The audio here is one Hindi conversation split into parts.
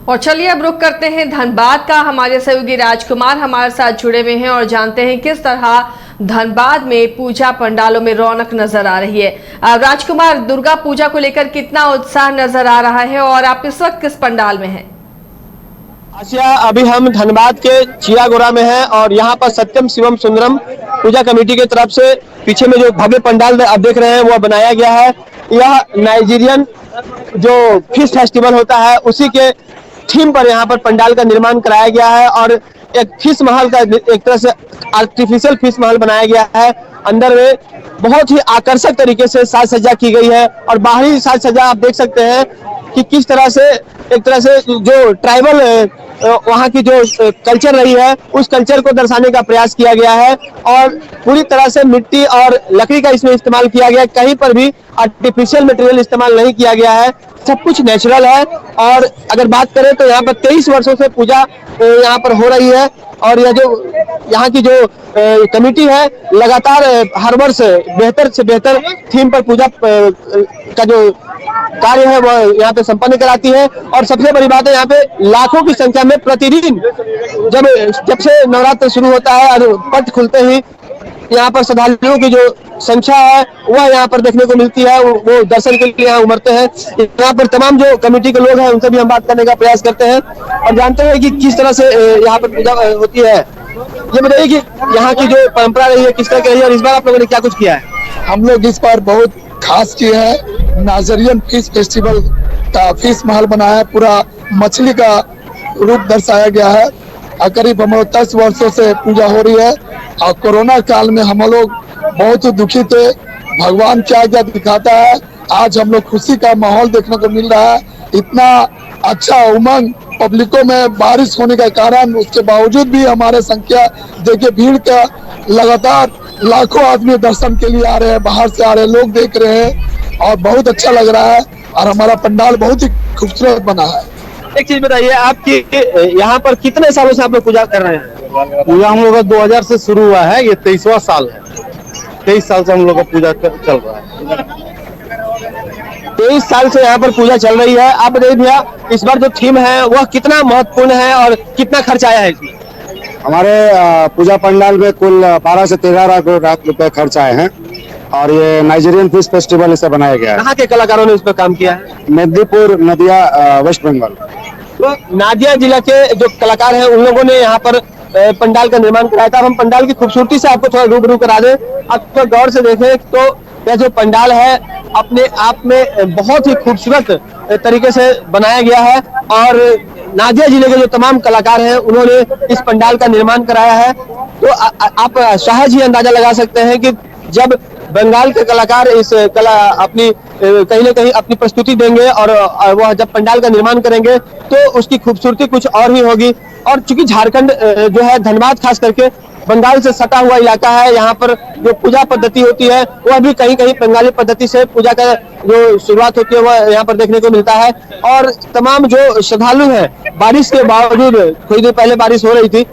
और चलिए अब रुक करते हैं धनबाद का। हमारे सहयोगी राजकुमार हमारे साथ जुड़े हुए हैं और जानते हैं किस तरह धनबाद में पूजा पंडालों में रौनक नजर आ रही है। राजकुमार, दुर्गा पूजा को लेकर कितना उत्साह नजर आ रहा है और आप इस वक्त किस पंडाल में हैं? आसिया, अभी हम धनबाद के चियागोरा में हैं और यहाँ पर सत्यम शिवम सुंदरम पूजा कमेटी की तरफ से पीछे में जो भव्य पंडाल आप देख रहे हैं वह बनाया गया है। यह नाइजीरियन जो फिश फेस्टिवल होता है उसी के थीम पर यहाँ पर पंडाल का निर्माण कराया गया है और एक फिश महल का एक तरह से आर्टिफिशियल फिश महल बनाया गया है। अंदर में बहुत ही आकर्षक तरीके से साज सज्जा की गई है और बाहरी साज सज्जा आप देख सकते हैं कि किस तरह से एक तरह से जो ट्राइबल वहाँ की जो कल्चर रही है उस कल्चर को दर्शाने का प्रयास किया गया है और पूरी तरह से मिट्टी और लकड़ी का इसमें इस्तेमाल किया गया है। कहीं पर भी आर्टिफिशियल मटेरियल इस्तेमाल नहीं किया गया है, सब कुछ नेचुरल है। और अगर बात करें तो यहाँ पर 23 वर्षों से पूजा यहाँ पर हो रही है और यह जो यहाँ की जो कमेटी है लगातार हर वर्ष बेहतर से बेहतर थीम पर पूजा का जो कार्य है वह यहाँ पे संपन्न कराती है। और सबसे बड़ी बात है यहाँ पे लाखों की संख्या में प्रतिदिन जब से नवरात्र शुरू होता है और पट खुलते ही यहाँ पर श्रद्धालुओं की जो संख्या है वह यहाँ पर देखने को मिलती है। वो दर्शन के लिए यहाँ उमड़ते हैं। यहाँ पर तमाम जो कमेटी के लोग हैं उनसे भी हम बात करने का प्रयास करते हैं और जानते हैं कि किस तरह से यहाँ पर पूजा होती है। ये बताइए कि यहाँ की जो परंपरा रही है किस तरह की रही है और इस बार आप लोगों ने क्या कुछ किया है? हम लोग इस बार बहुत खास किए हैं। नाइजीरियन फिश फेस्टिवल का फिश महल बनाया है, पूरा मछली का रूप दर्शाया गया है। करीब हम 10 वर्षों से पूजा हो रही है और कोरोना काल में हम लोग बहुत ही दुखी थे। भगवान क्या क्या दिखाता है, आज हम लोग खुशी का माहौल देखने को मिल रहा है। इतना अच्छा उमंग पब्लिकों में बारिश होने का कारण, उसके बावजूद भी हमारे संख्या देखिए, भीड़ का लगातार लाखों आदमी दर्शन के लिए आ रहे हैं, बाहर से आ रहे हैं, लोग देख रहे हैं और बहुत अच्छा लग रहा है और हमारा पंडाल बहुत ही खूबसूरत बना है। एक चीज बताइए, आपकी यहाँ पर कितने सालों से आप लोग पूजा कर रहे हैं? पूजा हम लोग का 2000 से शुरू हुआ है, ये 23वां साल है। 23 साल से हम लोग का पूजा चल रहा है। 23 साल से यहाँ पर पूजा चल रही है। आप बताइए भैया, इस बार जो थीम है वह कितना महत्वपूर्ण है और कितना खर्च आया है इसमें? हमारे पूजा पंडाल में कुल 12 से 13 लाख रुपए खर्च आए हैं और ये नाइजीरियन फिश फेस्टिवल इसे बनाया गया है। कहाँ के कलाकारों ने इस पर काम किया है? मेदिनीपुर, नदिया, वेस्ट बंगाल। तो नादिया जिला के जो कलाकार हैं उन लोगों ने यहाँ पर पंडाल का निर्माण कराया था। हम पंडाल की खूबसूरती से आपको थोड़ा रूबरू करा दें। आप तो गौर से देखें तो यह जो पंडाल है अपने आप में बहुत ही खूबसूरत तरीके से बनाया गया है और नादिया जिले के जो तमाम कलाकार हैं उन्होंने इस पंडाल का निर्माण कराया है। तो आप सहज ही अंदाजा लगा सकते हैं कि जब बंगाल के कलाकार इस कला अपनी कहीं ना कहीं अपनी प्रस्तुति देंगे और वह जब पंडाल का निर्माण करेंगे तो उसकी खूबसूरती कुछ और ही होगी। और चूंकि झारखंड जो है, धनबाद खास करके बंगाल से सटा हुआ इलाका है, यहाँ पर जो पूजा पद्धति होती है वह भी कहीं कहीं बंगाली पद्धति से पूजा का जो शुरुआत होती है वह यहाँ पर देखने को मिलता है। और तमाम जो श्रद्धालु हैं, बारिश के बावजूद, थोड़ी देर पहले बारिश हो रही थी,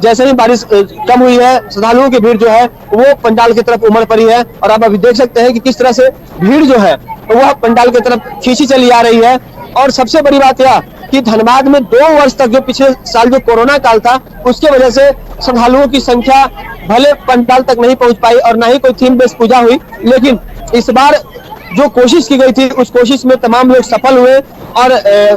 जैसे ही बारिश कम हुई है श्रद्धालुओं की भीड़ जो है वो पंडाल की तरफ उमड़ पड़ी है और आप अभी देख सकते हैं कि किस तरह से भीड़ जो है वह पंडाल की तरफ खींची चली आ रही है। और सबसे बड़ी बात यह कि धनबाद में 2 वर्ष तक जो पिछले साल जो कोरोना काल था उसके वजह से श्रद्धालुओं की संख्या भले पंडाल तक नहीं पहुंच पाई और ना ही कोई थीम बेस्ड पूजा हुई, लेकिन इस बार जो कोशिश की गई थी उस कोशिश में तमाम लोग सफल हुए और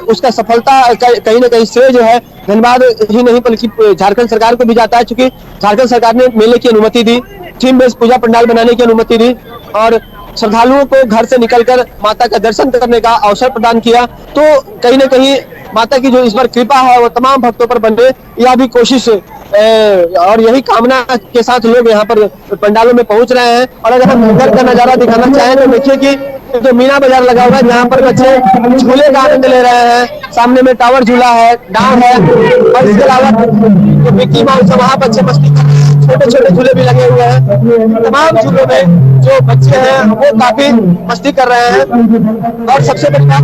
उसका सफलता कहीं ना कहीं श्रेय जो है धनबाद ही नहीं बल्कि झारखंड सरकार को भी जाता है, क्योंकि झारखंड सरकार ने मेले की अनुमति दी, थीम बेस्ड पूजा पंडाल बनाने की अनुमति दी और श्रद्धालुओं को घर से निकलकर माता का दर्शन करने का अवसर प्रदान किया। तो कहीं ना कहीं माता की जो इस बार कृपा है वो तमाम भक्तों पर बने, यह भी कोशिश और यही कामना के साथ लोग यहाँ पर पंडालों में पहुंच रहे हैं। और अगर हम अंदर का नजारा दिखाना चाहें तो देखिए कि जो मीना बाजार लगा हुआ है जहाँ पर बच्चे झूले का आनंद ले रहे हैं। सामने में टावर झूला है, डांव है और इसके अलावा जो मिक्की माउस है वहाँ बच्चे मस्ती कर रहे हैं। छोटे छोटे झूले भी लगे हुए हैं। तमाम झूलों में जो बच्चे हैं वो काफी मस्ती कर रहे हैं। और सबसे बड़ी बात,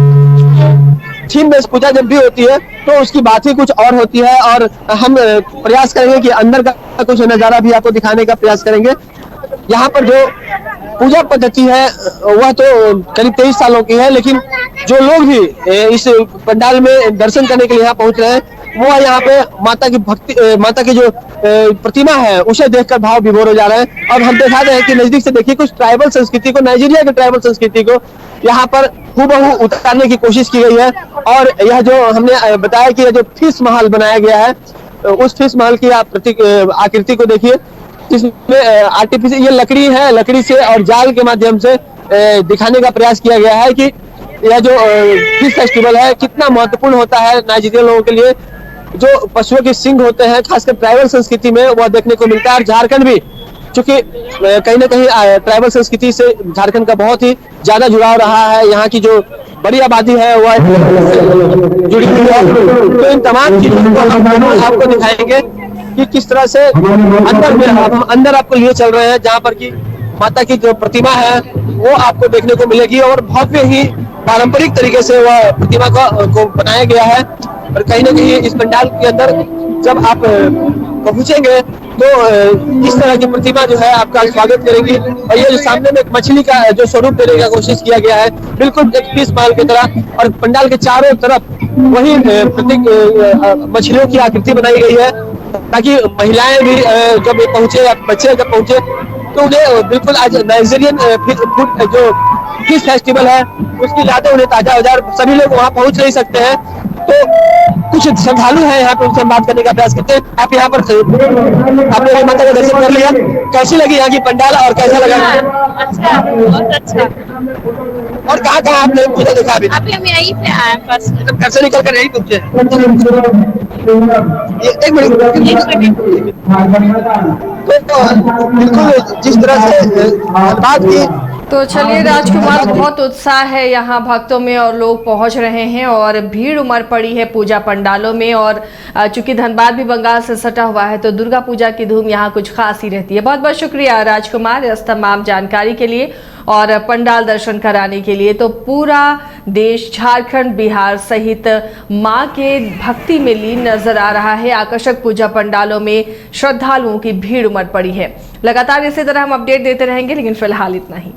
थीम बेस्ड पूजा जब भी होती है तो उसकी बात ही कुछ और होती है और हम प्रयास करेंगे कि अंदर का कुछ नजारा भी आपको दिखाने का प्रयास करेंगे। यहाँ पर जो पूजा पद्धति है वह तो करीब 23 सालों की है, लेकिन जो लोग भी इस पंडाल में दर्शन करने के लिए यहाँ पहुंच रहे हैं, वो यहाँ पे माता की भक्ति, माता की जो प्रतिमा है उसे देखकर भाव विभोर हो जा रहे हैं। और हम दिखा रहे हैं कि नजदीक से देखिए कुछ ट्राइबल संस्कृति को, नाइजीरिया की ट्राइबल संस्कृति को यहाँ पर हूबहू उतारने की कोशिश की गई है। और यह जो हमने बताया कि यह जो फिश महल बनाया गया है, उस फिश महल की आप आकृति को देखिए, जिसमें आर्टिफिशियल ये लकड़ी है, लकड़ी से और जाल के माध्यम से दिखाने का प्रयास किया गया है कि यह जो फिश फेस्टिवल है कितना महत्वपूर्ण होता है नाइजीरियन लोगों के लिए। जो पशुओं के सिंग होते हैं खासकर ट्राइबल संस्कृति में वह देखने को मिलता है। और झारखंड भी चूंकि कहीं ना कहीं ट्राइबल संस्कृति से झारखंड का बहुत ही ज्यादा जुड़ाव रहा है, यहाँ की जो बड़ी आबादी है वह जुड़ी हुई है। तो इन तमाम चीजों को हम आपको दिखाएंगे कि किस तरह से अंदर आपको लिए चल रहे हैं, जहाँ पर की माता की जो प्रतिमा है वो आपको देखने को मिलेगी और भव्य ही पारंपरिक तरीके से वह प्रतिमा को बनाया गया है। और कहीं ना कहीं इस पंडाल के अंदर जब आप पहुंचेंगे तो इस तरह की प्रतिमा जो है आपका स्वागत करेगी। और ये जो सामने में एक मछली का जो स्वरूप देने का कोशिश किया गया है, बिल्कुल एक फिश महल की तरह, और पंडाल के चारों तरफ वही प्रतीक मछलियों की आकृति बनाई गई है, ताकि महिलाएं भी जब पहुंचे या बच्चे जब पहुंचे तो उन्हें बिल्कुल आज नाइजीरियन फूड जो फिश फेस्टिवल है उसकी यादें उन्हें ताजा हो जाए। सभी लोग वहां पहुंच नहीं सकते हैं, तो कुछ श्रद्धालु हैं यहाँ पे, उनसे हम बात करने का प्रयास करते हैं। आप यहाँ पर आपने माता का दर्शन कर लिया, कैसी लगी यहाँ की पंडाल और कैसा लगा? अच्छा, बहुत अच्छा। और कहाँ आपने पूजा देखा अभी? अभी हम यहीं पे आए बस। घर से निकल कर यहीं पहुंचे? एक मिनट। तो बिल्कुल जिस तरह से बात की। तो चलिए राजकुमार, बहुत उत्साह है यहाँ भक्तों में और लोग पहुंच रहे हैं और भीड़ उमड़ पड़ी है पूजा पंडालों में। और चूंकि धनबाद भी बंगाल से सटा हुआ है तो दुर्गा पूजा की धूम यहाँ कुछ खास ही रहती है। बहुत बहुत शुक्रिया राजकुमार इस तमाम जानकारी के लिए और पंडाल दर्शन कराने के लिए। तो पूरा देश, झारखंड, बिहार सहित मां के भक्ति में लीन नजर आ रहा है। आकर्षक पूजा पंडालों में श्रद्धालुओं की भीड़ उमड़ पड़ी है। लगातार इसी तरह हम अपडेट देते रहेंगे, लेकिन फिलहाल इतना ही।